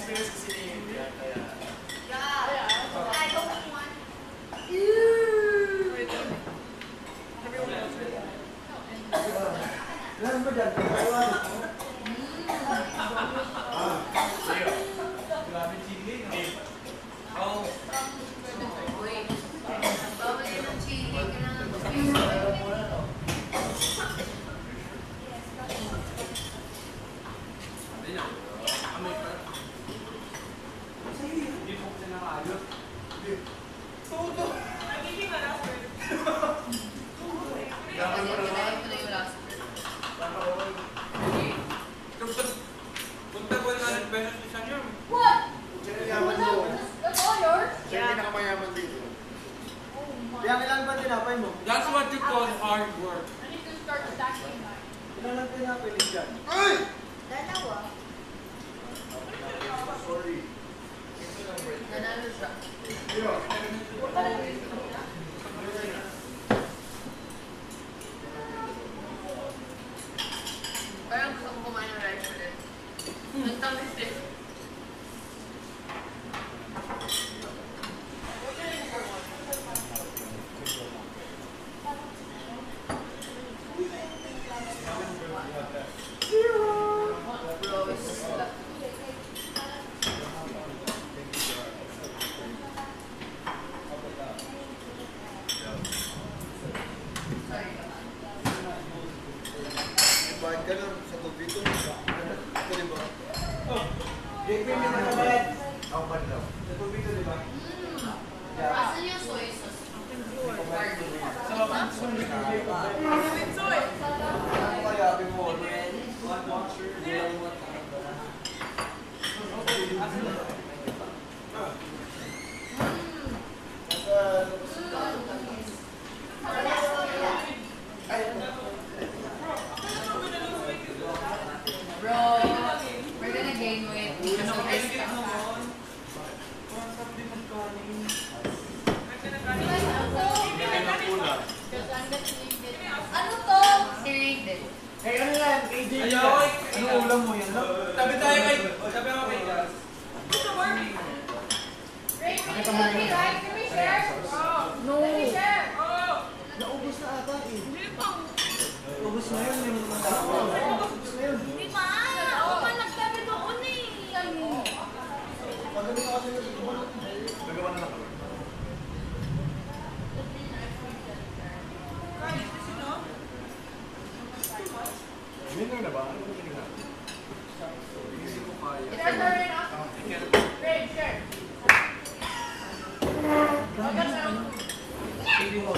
experience kasi ni India, kaya... I don't want. Ilan ba dyan? Sa'yo. Grabe chili, no? Oo. Bawal yun ng chili. Kailangan mo Hindi mo kasi nakayot. Todo! Gawin mo naman. Punta ko na ng pesos isa niyo. What? Sinyaman mo. That's all yours? Siya yung pinakamayaman dito. Yang ilan ba tinapay mo? That's what you call hard work. I need to start stacking mine. Ilan lang tinapay ni Jan? Dalawa. Sorry. Nanalo siya. Parang gusto ko kumain ng rice ulit. Ang tamis eh. Bakit ka lang sa tubig ko? Ito di ba? JP, may nakabayad. Ako ba daw? Sa tubig ko di ba? Asan yung soy sauce? Sa baba? Ano kaya abin mo? Bro, we're gonna gain weight. Because of this stuff. Ano to? Irritated. Hey, ano yan? AJ? Ayaw! Ano ulam mo yan? Tabi tayo kay... Tabi ako kay Jazz. Ray, can we right? Can we share? No. Can we share? Naubos na ata eh. Ubos na yun yung mga tao. Ubos na yun. Hindi pa. Ako pa nagsabi doon eh. Magaling ako sa'yo. Nagawa na lang. Minum na ba? Ano ba tingnan? Hindi ko kaya. It's our turn now. Ray, share. Sige mo.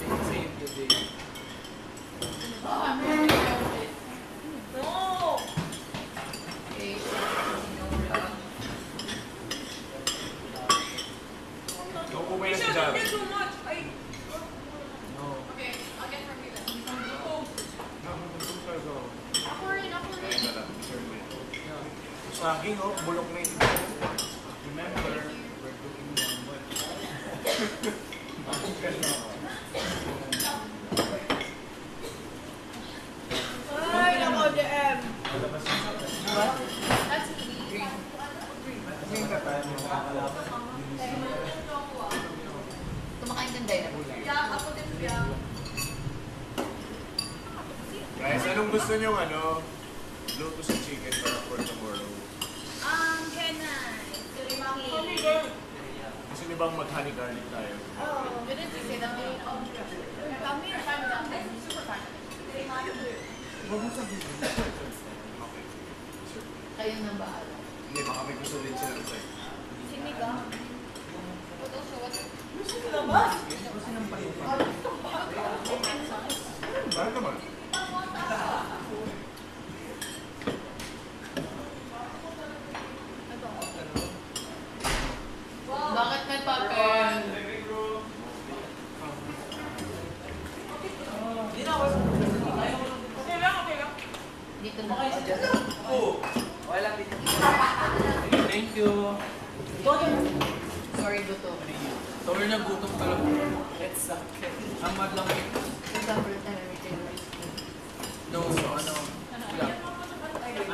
Save the day. No. Don't go away na si Jazz. No. Okay, I'll get from you then. No, Ako rin. saging, oh, bulok na ito. Remember, we're cooking one. Ay, nako, JM. That's green. Kasi yung katayan mo kakalapan. Kumakain ng dynamo. Yeah, ako din siya. Guys, anong gusto nyo, luto sa chicken para for tomorrow? Kenai. Surimaki. Gusto nyo bang mag-honey garlic tayo? Oh, didn't you say that? Kami, super fun. Huwag mo sabihin. Okay. Sure. Kayo nang bahala. Hindi, baka may gusto din sila sa Sinigang. Ito, so what? Kasi nang pahipa. Bakit naman? Bakit may papel? Okay lang. dito na. Okay lang dito. Thank you. Sorry, gusto. Sorry na gutom talaga. It's okay. Ang madlang ito. Example na return rice. No, ano.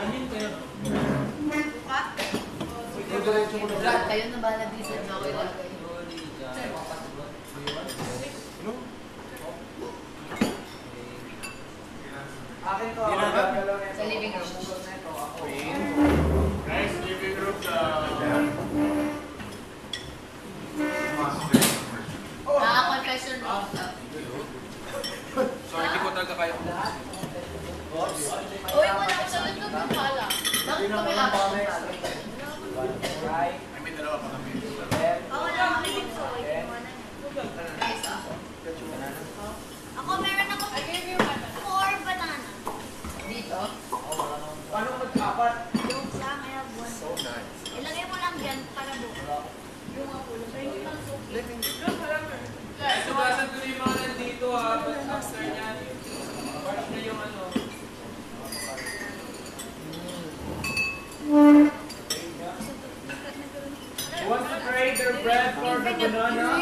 Anin kayo. Kayo na bahala dito na ako ilagay. Ano? Akin to. Sa living room. Guys, living room na. Confession room. Sorry, di ko talaga kayo. Uy, wala ko sa loob ng pala. Bakit kami action pala? Ay, may dalawa pa kami. Wala kami dito. Guys, ako. Ako meron ako I gave you one. 4 banana. Dito? Paano mag-apat? Yung lang, I have one. So nice. Ilagay mo lang dyan para bukas. Yung ako. Sugasan ko yung mga nandito ha. But after niyan, part na yung ano. You want to trade their bread for the banana?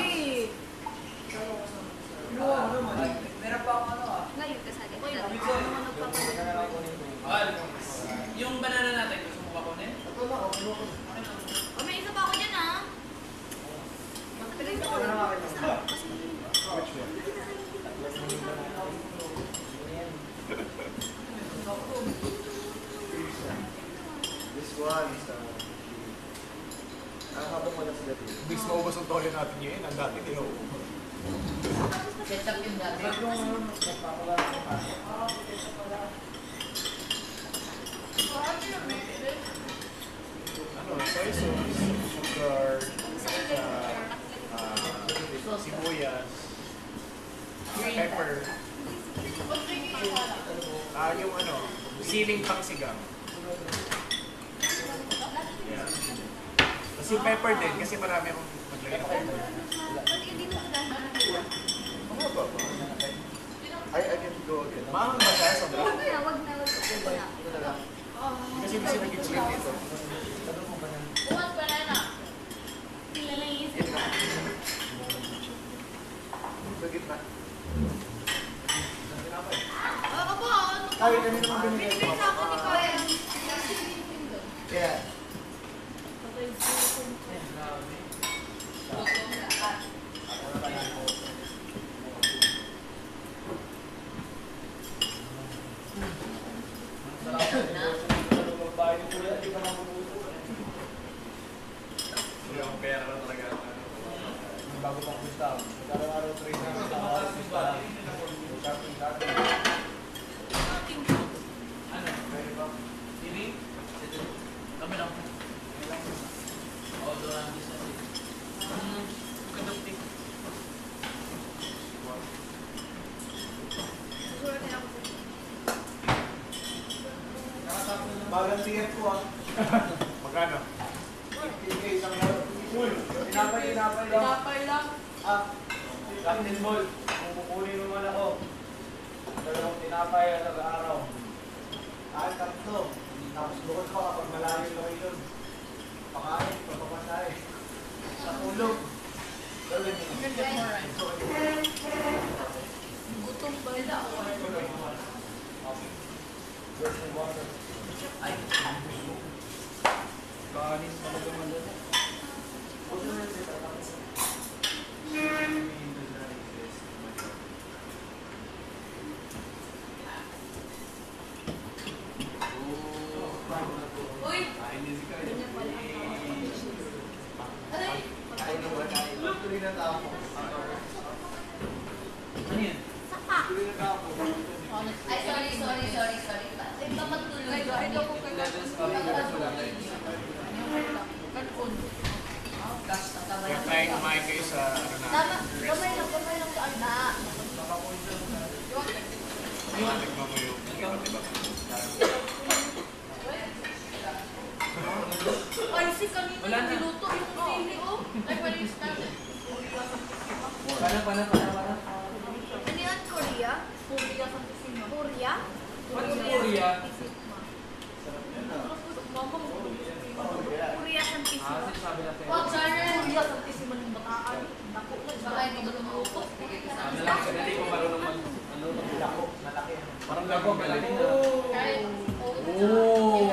Meron pa akong ano ah. Ngayon kasali. Yung banana natin, gusto mo ba kunin? O, may isa pa ako dyan ah. Magpilit ako. Which one? This one is habang wala sila dito. Bis maubos ang tole natin ngayon. Ang dati nila Ketchup yung dati. ano, soy sauce, sugar, sibuyas, pepper. Yung ano, siling pang sigang. Yeah. Tapos yung pepper din, kasi marami akong maglagay ng pepper. Pwede ka dito sa dahil. I can go again. Mahal ba siya? Sobra? Wag na, wag na. Wag na. Kasi hindi siya nag-chill dito. Bukas banana. Sila na yung isip. Sa gitna. Ako po, ano po? Ay, kami naman binigay. Binibig sa ako ni Kuya. Yeah. Yung pera lang talaga. Bago pang gusto. Araw-araw train na. Ano? Ini? Kami lang. Although I'm just kadukti. Bagang ticket ko ah. Magkano? 15K isang laro. Uy, inapay lang. Pinapay lang. Ah, Captain Ball, kung kukunin mo man ako. Dalawang tinapay at araw. Kahit tatlo. Tapos bukod pa kapag malayo lang yun. Pakain, papapasay. Sa tulog. Gawin mo. Gutom ba ila ako? Ay. Kanin talaga malala. Uy! Tuloy na tao. Ano yan? Saka. Tuloy na tao. Ay, sorry. Ay, magtuloy. Ito ko kayo. Kanun. Kaya tayo kumain kayo sa ano na. Tama, gamay lang sa alda. Nagma mo yung iba. Ay, si kanina Wala na. niluto yung sili, oh. Ay, pwede yung natin. Para. Ano yan, Korea? Korea sa kusina. Korea? What is Korea? Hindi ko marunong mag... Ano? Lako, malaki. Parang lako, malaki na. Kahit Oh!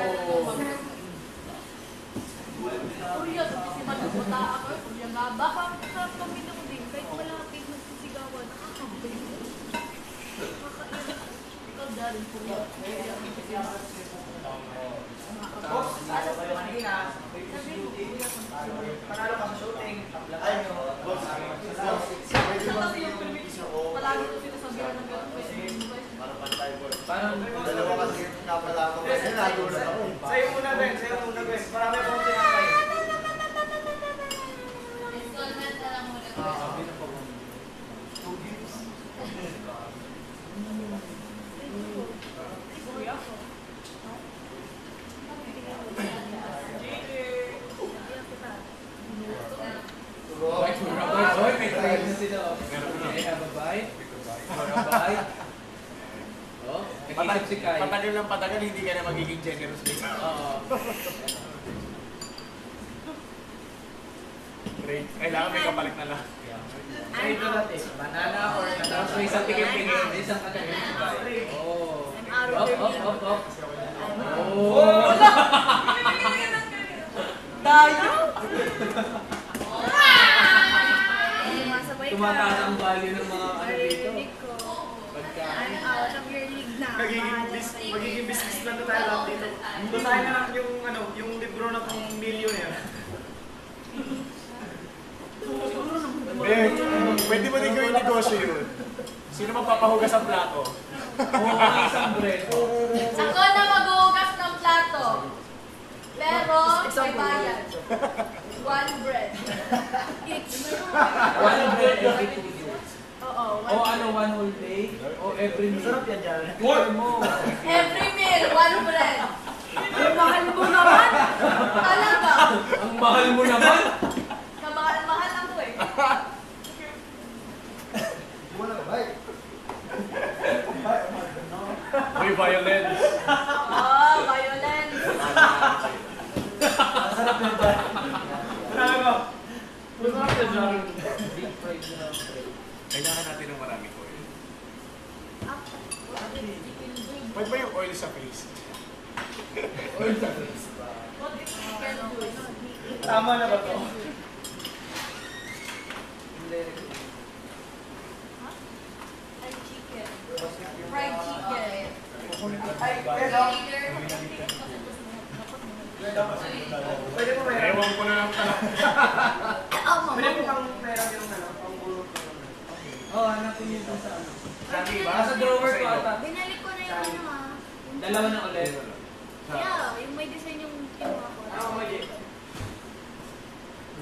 Kuya, kasi matabuta ako. Kuya nga, baka kami na ko din. Kahit malapit magsisigawan, nakakabay. Nakakaiyak. Ikaw dahil kuya. Boss, ano kayo kanina? Panalo ka sa shooting. Ay, boss. Pwede ba yung piso ko? Palagi ko sinasabihan ng gano'n. Para pantay ko. Parang... Dalawa kasi yung napala ko. Kasi nagulat ako. Sa'yo muna, Ben. Sa'yo muna, Ben. Marami akong tinapay. Installment na lang muna. Sabi na po. Bite for a bite. Oy, may trade na sila. Okay, have a bite. For a bite. Oh, nakikip si Kai. Patagal lang patagal, hindi ka na magiging generous dito. Oo. Great. Kailangan may kapalit na lang. Trade ko natin. Banana or Tapos may isang tingin-tingin. May isang katingin. Oh. Up. Oh! Dayo! Tumataas ang value ng mga ano dito. I'm out of your league na. Magiging business plan na tayo lang dito. Basahin na lang yung, ano, yung libro ng millionaire. Pwede mo din gawin negosyo yun. Sino magpapahugas ang plato? Oo, ang isang bread. Ako na maghuhugas ng plato. Pero may bayad. One bread. Each. One bread every 2 years. Oo. O ano, one whole day? O every meal? Sarap yan dyan. What mo? Every meal, one bread. Ang mahal mo naman! Talaga. Ang mahal mo naman! Kamahal-mahal ako eh. May violence. Oh, violence. Sarap yan dyan. Ano? Masarap yan dyan. Deep fried na bread. Kailangan natin ng marami oil. Pwede ba yung oil sa face? Oil sa face. What if we can do it? Tama na ba to? Hindi. Fried chicken. Fried chicken. Ay, pero... Pwede mo meron. Ewan ko na lang pala. Pwede mo pang meron yung ano, pang bulot mo. Oo, hanapin niyo dun sa ano. Sabi ba? Nasa drawer ko ata. Binalik ko na yung ano ha. Dalawa na ulit. Yeah, yung may design yung kinuha ko. Ano mo yun?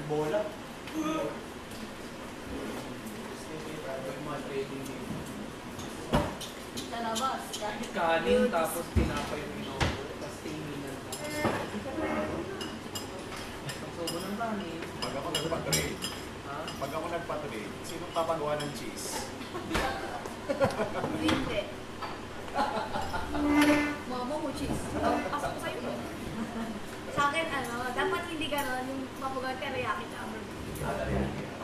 Bola. Mga trading dito. Sa labas. Kanin tapos tinapay yung ino-order. Tapos tinginan ka. Pagsubo ng kanin. Pag ako nagpa-trade, Ha? sinong papagawa ng cheese? Hindi. Mama mo cheese. Pasok ko sa'yo. Sa akin, ano, dapat hindi gano'n yung papugan teriyaki ka.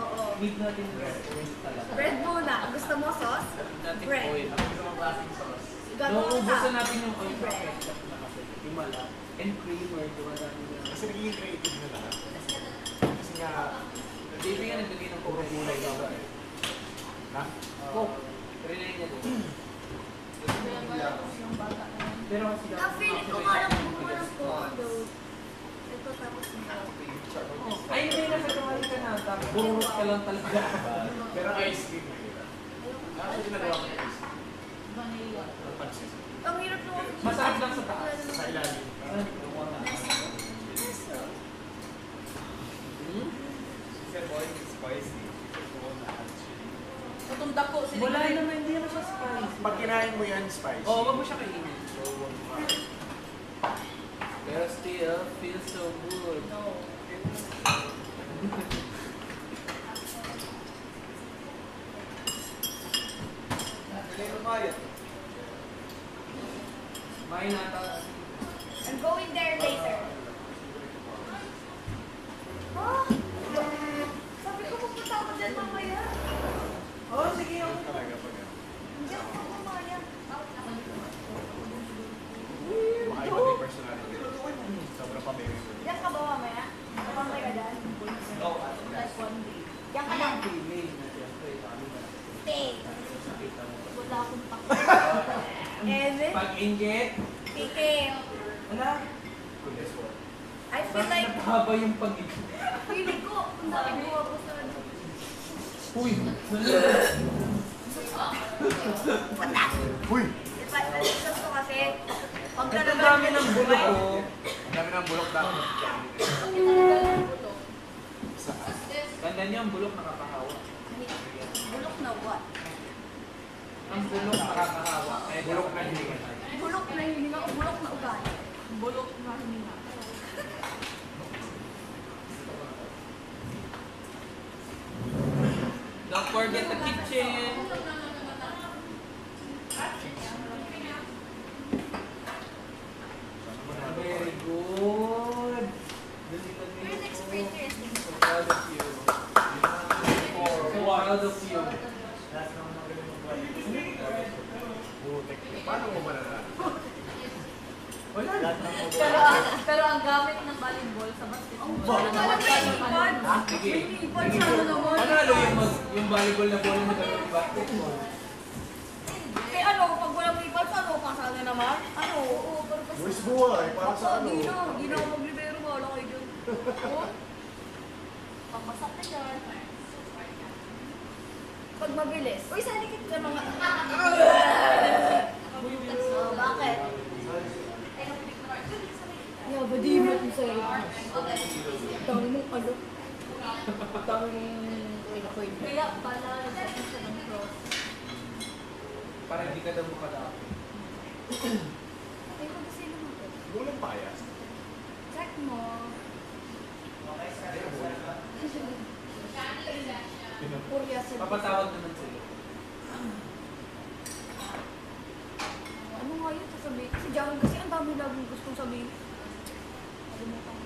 Oo. Need natin bread talaga. Bread muna. Gusto mo sauce? Need natin Bread. oil. Gano'n Nauubusan ka. natin yung oil sa Bread. ketchup na kasi. Himala. And creamer. Diba natin yung... Kasi nagiging creative na lahat. Kasi nga, Baby nga nagbigay ng puro kulay ka ba eh. Ha? Coke. Trinay niya din. Pero kasi Na-feeling ko nga lang gumawa ng condo. Ito tapos na. Ay, hindi na nagkamali ka na. Tapos bururot ka lang talaga. Pero ice cream na yun. Actually, nagawa ko yung ice cream. Vanilla. Ang pansin. Ang hirap naman. Masarap lang sa taas. Sa ilalim. Itong dako. Wala naman, hindi naman siya spicy. Pag kinain mo yan, spicy. Oo, wag mo siya kainin. Pero still, feels so good. No. Kumain nata. I'm going there later. Ah! Sabi ko pupunta ako dyan mamaya. Oh, sige, ako Eve. Pag-inggit. Pikit. Wala. I feel like, Bakit haba yung pag-inggit? feeling ko, ang dami ko ako sa ano. Uy! Uy! Diba, nalisap ko kasi, pag Ang dami ng bulok ko. Ang dami ng bulok dahil. Tanda niyo, ang bulok nakakahawa. Bulok na what? Ang bulok nakakahawa. Kaya bulok na hininga. Bulok na hininga o bulok na ugali? Bulok na hininga. Don't forget the kitchen. Very good. Your next printer is So proud of you. So proud of you. Lahat ng magaling mag-volleyball. Paano mo malalaman? Wala. Lahat ng Pero ang gamit ng volleyball sa basketball. Sige. Ipon siya ano naman. Panalo yung volleyball na ball mo dalawa yung basketball. Eh ano, pag walang ipon, ano, pasal na naman? Ano, oo, pero kasi... Boys buhay, para sa ano? Di na ako maglibero, wala kayo dyan. Oo. Papasak na dyan. Pag mabilis. Uy, saan ikit sa mga... Bakit? Yeah, badimot mo sa'yo. Dami mong ano. Dami mong... Kaya pala, nagsasin siya ng cross. Para hindi ka daw makadami. Ay, kasi naman ko. Bulang payas. Check mo. Purya sa... Papatawag naman sila. Ano nga yun sasabihin? Kasi Jawan kasi ang dami laging gustong sabihin. Kalimutan ko.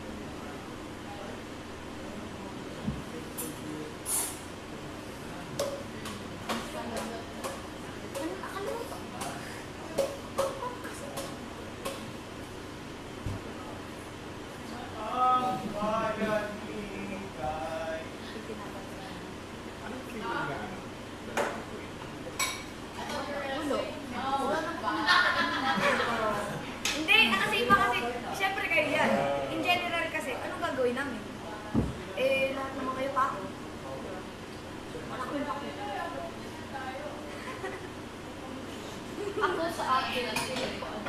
Ano, nakalimutan ko. Anong feeling na ano? Dalawang queen. Ulo. Hindi, kasi iba kasi, syempre kayo yan. In general kasi, anong gagawin namin? Eh, lahat naman kayo pa. Malaki pa ko. Ako sa akin, ang feeling ko, ano,